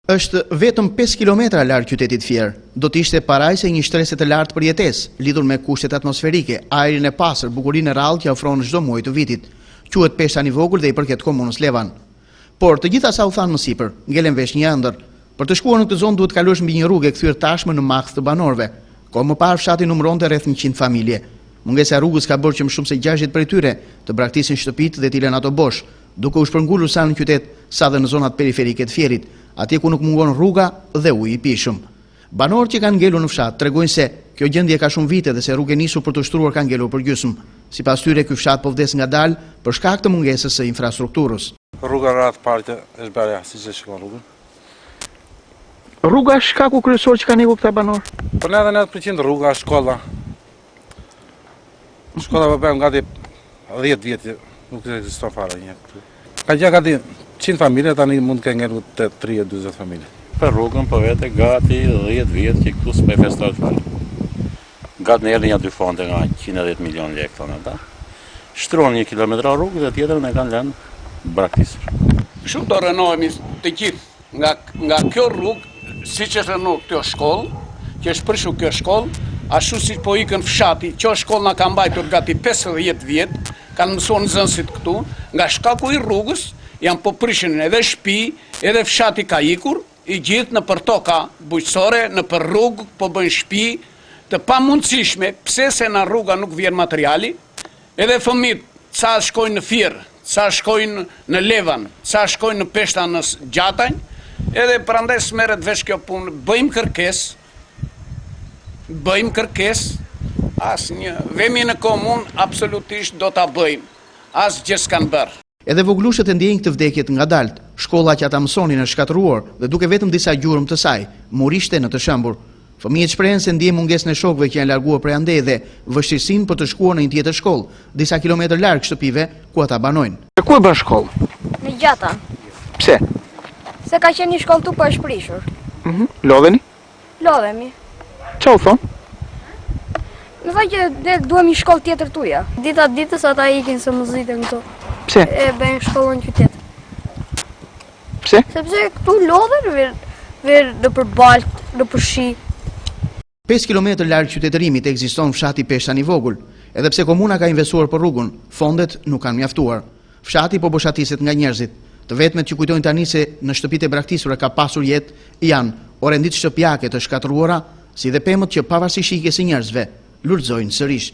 Është vetëm 5 kilometra larg qytetit Fier. Do të ishte parajse një shtresë të lartë për jetesë, lidhur me kushtet atmosferike, ajrin e pastër, bukurinë e rrallë që ofron çdo muaj të vitit. Quhet Peshtani i vogël dhe i përket komunës Levan. Por të gjitha sa u thanë më sipër, ngelen vesh një ëndër. Për të shkuar në këtë zonë duhet kalosh mbi një rrugë e kthyer tashmë në maks të banorëve. Kohë më parë fshati numëronte rreth 100 familje. Mungesa e rrugës ka bërë që më shumë se 60 prej tyre të braktisin shtëpitë dhe t'i lënë ato bosh, duke u shpërngulur sa në qytet sa dhe në zonat periferike të Fierit, atje ku nuk mungon rruga dhe uji i pishëm. Banorët që kanë ngelur në fshat tregojnë se kjo gjendje ka shumë vite dhe se rrugë e nisur për të shtruar ka ngelur përgjysmë. Sipas tyre, ky fshat po vdes ngadalë për shkak të mungesës së infrastrukturës. Rruga rreth parkit është bërë siç e shikon rrugën. Rruga është shkaku kryesor që kanë ikur këta banorë. Po në 90% rruga është shkolla. Shkolla po bën gati 10 vjet, nuk ekziston fare një. Ka gjë gati 100 familje, tani mund të kenë ngelur te 30-40 familje. Për rrugën po vete gati 10 vjet që këtu s'me festohet fare. Gati në erdhën ja 2 fonde nga 110 milion lekë thonë ata. Shtronë 1 kilometër rrugë dhe tjetrën e kanë lënë braktisur. Shumë do rënohemi të gjithë nga kjo rrugë, siç është rënuar kjo shkollë, që është prishur kjo shkollë, ashtu si po ikën fshati, kjo shkollë na ka mbajtur gati 50 vjet, kanë mësuar nxënësit këtu, nga shkaku i rrugës janë po prishin edhe shtëpi, edhe fshati ka ikur, i gjithë në për toka bujqësore, në për rrugë po bëjnë shtëpi të pamundësishme, pse se në rruga nuk vjen materiali, edhe fëmijët sa shkojnë në Fier, sa shkojnë në Levan, sa shkojnë në Peshta në Gjatanj, edhe prandaj s'merret vesh kjo punë, bëjmë kërkes, asnjë vemi në komunë absolutisht do ta bëjmë, asgjë s'kan bërë. Edhe voglushët e ndjejnë këtë vdekjet ngadalt, shkolla që ata mësonin është shkatëruar dhe duke vetëm disa gjurmë të saj, murishte në të shëmbur. Fëmijët shprehen se ndjejnë mungesën e shokëve që janë larguar prej andej dhe vështirësinë për të shkuar në një tjetër shkollë, disa kilometër larg shtëpive ku ata banojnë. Ku e bën shkollë? Në Gjata. Pse? Se ka qenë një shkollë tu po është prishur. Lodheni? Lodhemi. Çfarë u thon? Më thaj që ne duhem një shkollë tjetër tuja. Dita ditës ata ikin se muzitën këtu. Pse? E bëjnë shkollën në qytet. Pse? Sepse këtu lodhen ver në përbalt, në përshi. 5 kilometër larg qytetërimit ekziston fshati Peshtani i vogël, edhe pse komuna ka investuar për rrugën, fondet nuk kanë mjaftuar. Fshati po boshatiset nga njerëzit. Të vetmet që kujtojnë tani se në shtëpitë e braktisura ka pasur jetë janë orendit shtëpiake të shkatëruara, si dhe pemët që pavarësisht shikjes së njerëzve, lulëzojnë sërish.